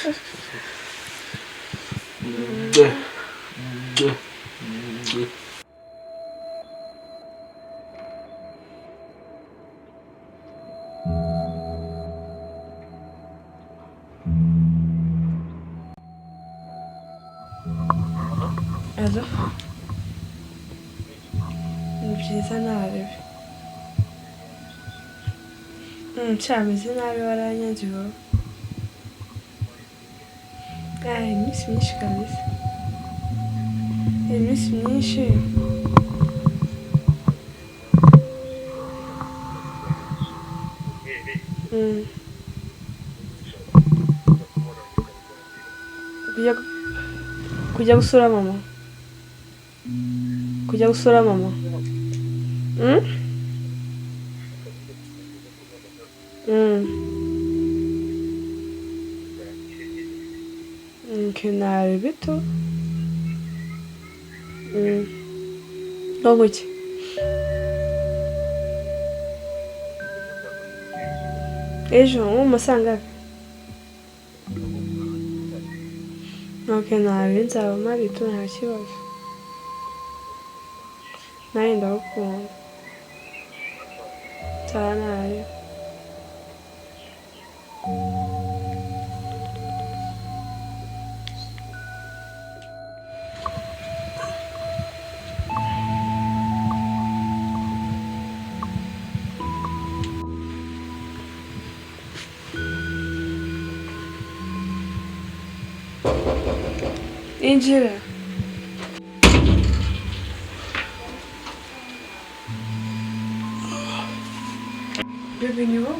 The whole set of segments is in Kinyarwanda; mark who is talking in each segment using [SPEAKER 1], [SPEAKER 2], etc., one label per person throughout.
[SPEAKER 1] Alo. Byiza nabi. Cyameze nabi waranyagiwe. Iminsi myinshi kabisa. Iminsi myinshi. Kujya gusura mama. Kujya gusura mama. Kenari bito. Noguki. Ejo umusanga. Kenari nzaba mari tu nta kibazo. Naye ndagukunda. Cyane. İncire. Bebeğin var mı?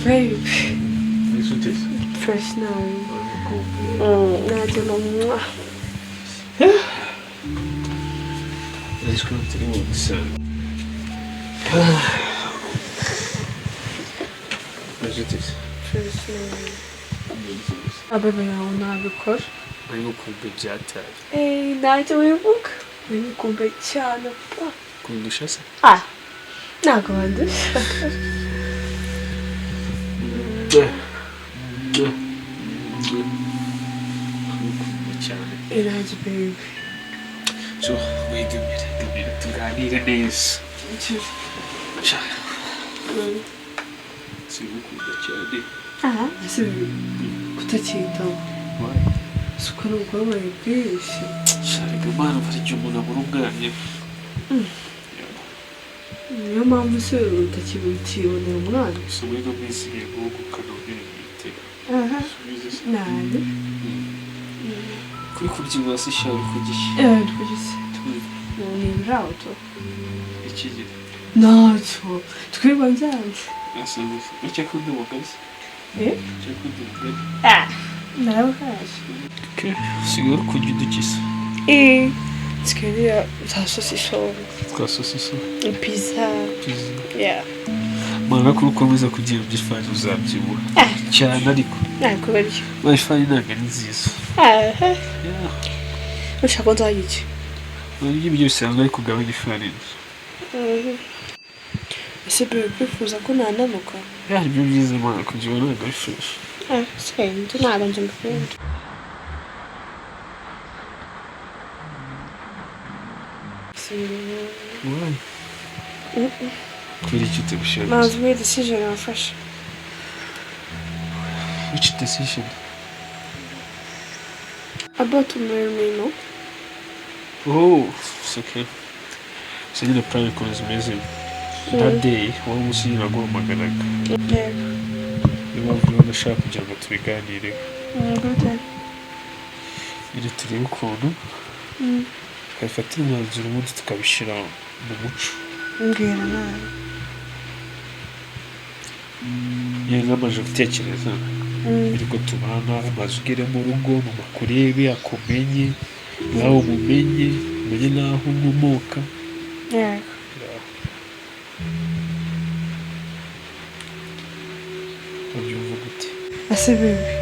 [SPEAKER 1] Babe. Fresh now. Mama.
[SPEAKER 2] Let's go to the sun.
[SPEAKER 1] Fresh now. Bebeğin onu abi kor.
[SPEAKER 2] Arimo kumbe byataye.
[SPEAKER 1] Ntacyo wibuka. Arimo kumbe cyane pa.
[SPEAKER 2] Kundusha se?
[SPEAKER 1] Ntabwo wandusha. Ntacyo baby.
[SPEAKER 2] So, wigamire tuganire neza. Sibukunda cyane.
[SPEAKER 1] Ese kutacyitaho. Suko n'ubwo bwinshi.
[SPEAKER 2] Sharika mwana bari cyo umuntu abura umwanya.
[SPEAKER 1] Niyo mpamvu se utakibonera umwana.
[SPEAKER 2] So wiga minsi yego kukanobera bite.
[SPEAKER 1] Nabi.
[SPEAKER 2] Kuri kurya se shawe kugisha.
[SPEAKER 1] Kugisha. Ni Muraho to.
[SPEAKER 2] Ikigire.
[SPEAKER 1] Ntacyo. Twiba byanze.
[SPEAKER 2] Asaba. Icyo kundi mugabise. Icyo kundi mugabise.
[SPEAKER 1] Narabukaje.
[SPEAKER 2] Sigara kujya udukisa.
[SPEAKER 1] Tukiriya za sosisho.
[SPEAKER 2] Twa sosisho.
[SPEAKER 1] Pizza. Yeah.
[SPEAKER 2] Mana kuri ukomeza kugira ibyifani uzabyibuha. Cyane ariko.
[SPEAKER 1] Ntabwo bari.
[SPEAKER 2] Ifani ntabwo ari nziza.
[SPEAKER 1] Ushaka nzayiki.
[SPEAKER 2] Ibyo byose hanga ariko ugabanya ifani.
[SPEAKER 1] Ese bifuza ko nanamuka.
[SPEAKER 2] Ibyo byiza mana kugira ngo ntabwo ari fresh.
[SPEAKER 1] Sente ntabwo nje mbikunda.
[SPEAKER 2] Why? Kuri icyo gushaka.
[SPEAKER 1] Maze we decision nafashe.
[SPEAKER 2] Which decision?
[SPEAKER 1] About to marry me, no?
[SPEAKER 2] Oh, it's okay. So you the plan is amazing. That day, one was you go maganaga.
[SPEAKER 1] Yeah.
[SPEAKER 2] You want to ndashaka kugira ngo tubiganire.
[SPEAKER 1] Good.
[SPEAKER 2] Iri turi ukuntu. Kafatira umwanzuro ubundi tukabishira mu muco.
[SPEAKER 1] Mbwira nawe.
[SPEAKER 2] Namaze gutekereza. Biriko tubana amaze ugere mu rugo mu makurebe akomenye nawe umumenye umenye naho nkomoka.
[SPEAKER 1] Yeah.
[SPEAKER 2] Ubyumva gute?
[SPEAKER 1] Ase baby.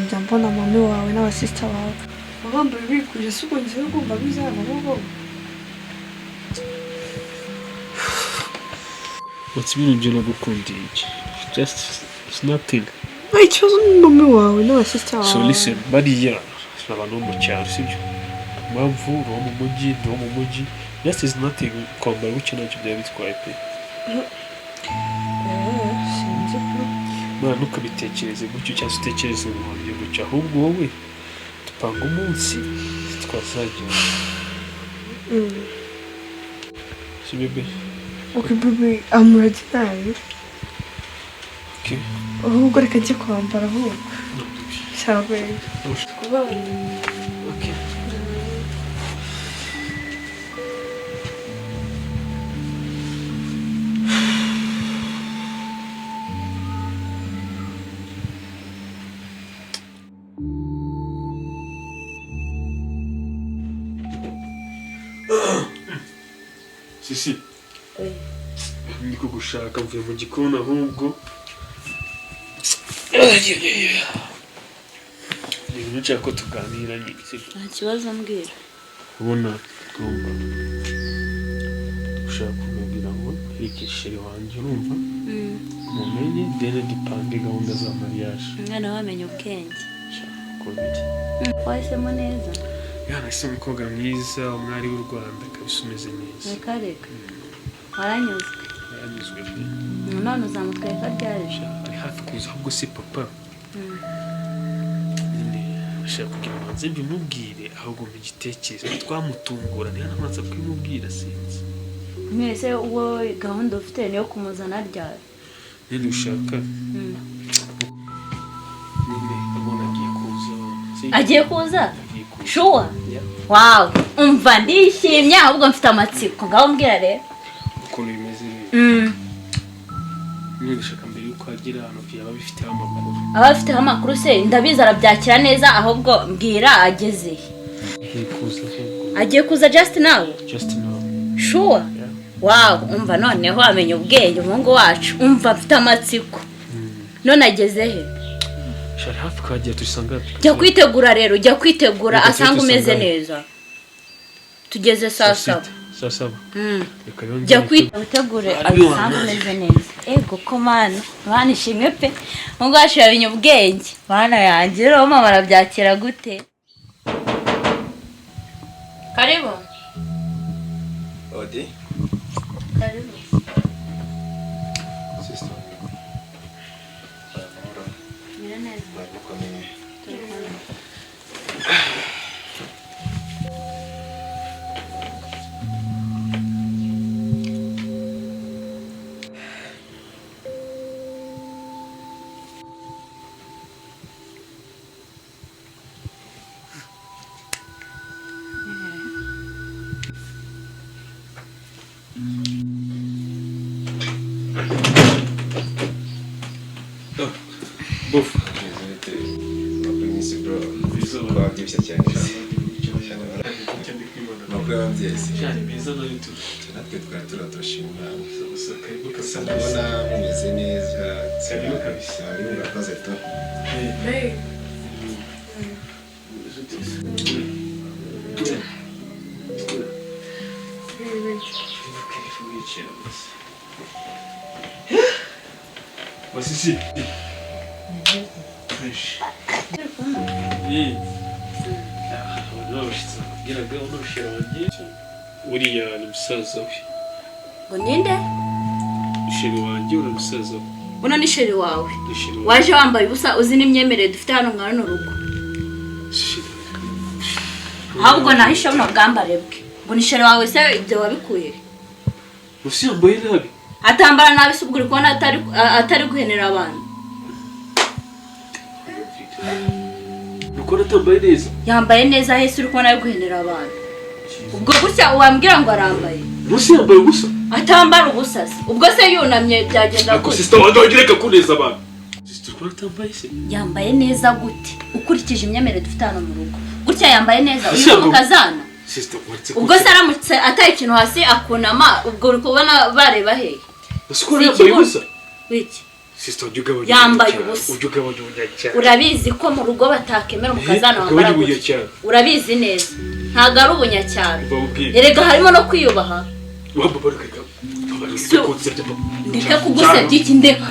[SPEAKER 1] Njya mbona mami wawe n'abasista bawe. Bambaye bikuje suko ngiye kumva bizaba bobo.
[SPEAKER 2] What's been in gukunda iki? Just it's nothing.
[SPEAKER 1] Ikibazo n'umwe wawe n'abashyitsi
[SPEAKER 2] So listen, bariya abantu bo mu cyaro sibyo? Mpamvu uwo mu mujyi n'uwo mu mujyi. Just is nothing kwambara gutya ntacyo byaba bitwaye pe.
[SPEAKER 1] sinzi ko
[SPEAKER 2] Mwana ntukabitekereze gutyo cyangwa se utekereze ngo wabyo gutyo ahubwo wowe dupanga umunsi twazagera. Si bebe?
[SPEAKER 1] Okay baby, I'm ready now.
[SPEAKER 2] Okay.
[SPEAKER 1] Ahubwo reka njye kwambara ahubwo. Cyawe.
[SPEAKER 2] Okay. Sisi. Ndi kugushaka mvuye mu gikoni ahubwo. Ni nshaka ko tuganira nyine sibyo?
[SPEAKER 3] Nta kibazo mbwira.
[SPEAKER 2] Ubona ngomba gushaka kumubwira ngo ikishiri wanjye urumva mumenye dene dipange gahunda za mariage.
[SPEAKER 3] Umwana wamenye ubwenge.
[SPEAKER 2] Ko biri.
[SPEAKER 3] Wahisemo neza.
[SPEAKER 2] Nahisemo umukobwa mwiza umwari w'u Rwanda kabisa umeze neza.
[SPEAKER 3] Reka reka. Waranyuzwe.
[SPEAKER 2] Yaranyuzwe.
[SPEAKER 3] None uzamutwereka ryari?
[SPEAKER 2] Ari hafi kuza ahubwo si papa. Ashaka kugira ngo nze mbimubwire ahubwo mu gitekerezo twamutungura niyo namaze kwimubwira sinzi.
[SPEAKER 3] Mwese uwo gahunda ufite niyo kumuzana ryari?
[SPEAKER 2] Nene ushaka. Nene abona agiye kuza.
[SPEAKER 3] Agiye kuza? Sure. Wow. Umva ndishimye ahubwo mfite amatsiko. Ngaho mbwira rero.
[SPEAKER 2] Ukuntu bimeze rero. Nene ushaka mbere yuko agira hano byaba bifite amakuru.
[SPEAKER 3] Abafite amakuru se ndabiza arabyakira neza ahubwo mbwira ageze. Agiye kuza just now?
[SPEAKER 2] Just now.
[SPEAKER 3] Sure. Wow, umva noneho amenye ubwenge umuhungu wacu. Umva mfite amatsiko. None ageze he?
[SPEAKER 2] Shari hafi kagiye tusanga.
[SPEAKER 3] Jya kwitegura rero, jya kwitegura asanga umeze neza. Tugeze saa 7.
[SPEAKER 2] Saa 7.
[SPEAKER 3] Jya kwitegure asanga umeze neza. Ego komana, bana ishimwe pe. Umuhungu wacu yamenye ubwenge. Bana yanjye rero mama arabyakira gute? Karibu.
[SPEAKER 4] Odi.
[SPEAKER 3] Karibu.
[SPEAKER 4] Sister.
[SPEAKER 3] Mira neza.
[SPEAKER 4] Bakomeye.
[SPEAKER 2] Bof.
[SPEAKER 4] Bakunzi bro. Twabyibushye cyane. Makuru y'ababyeyi.
[SPEAKER 2] Cyane beza no YouTube.
[SPEAKER 4] Natwe turashimira. Gusa ndabona mumeze neza.
[SPEAKER 2] Karibu kabisa.
[SPEAKER 4] Murakoze to.
[SPEAKER 2] Wasisi. Uriya ni musaza we.
[SPEAKER 3] Ngo ninde?
[SPEAKER 2] Sheri wanjye uri musaza we.
[SPEAKER 3] Uno ni sheri wawe. Waje wambaye ubusa uzi n'imyemerere dufite hano mwa runo rugo. Ahubwo nahishe mu bwambare bwe. Ngo ni sheri wawe se ibyo wabikuye.
[SPEAKER 2] Musi yambaye nabi.
[SPEAKER 3] Atambara nabi subwo uri kubona atari guhenera abantu.
[SPEAKER 2] Nuko natambaye neza.
[SPEAKER 3] Yambaye neza hese uri kubona ari guhenera abantu. Ubwo gutya wambwira ngo arambaye.
[SPEAKER 2] Musi yambaye ubusa.
[SPEAKER 3] Atambara ubusa se. Ubwo se yunamye byagenda gute?
[SPEAKER 2] Sister wandogireka kuneza abantu. Sister ko natambaye se.
[SPEAKER 3] Yambaye neza gute? Ukurikije imyemerere dufite hano mu rugo. Gutya yambaye neza uri kukazana.
[SPEAKER 2] Sister what's
[SPEAKER 3] ubwo se aramutse ataye ikintu hasi akunama ubwo uri kubona bareba hehe?
[SPEAKER 2] Usikora yambaye ubusa.
[SPEAKER 3] Wiki.
[SPEAKER 2] Sister ujugabanye.
[SPEAKER 3] Yambaye ubusa.
[SPEAKER 2] Ujugabanye cyane.
[SPEAKER 3] Urabizi ko mu rugo batakemera umukazana wambara gutya. Urabizi neza. Ntago ari ubunyacyaro. Erega harimo no kwiyubaha.
[SPEAKER 2] Waba barakaga.
[SPEAKER 3] ndeka kugusebya iki ndeka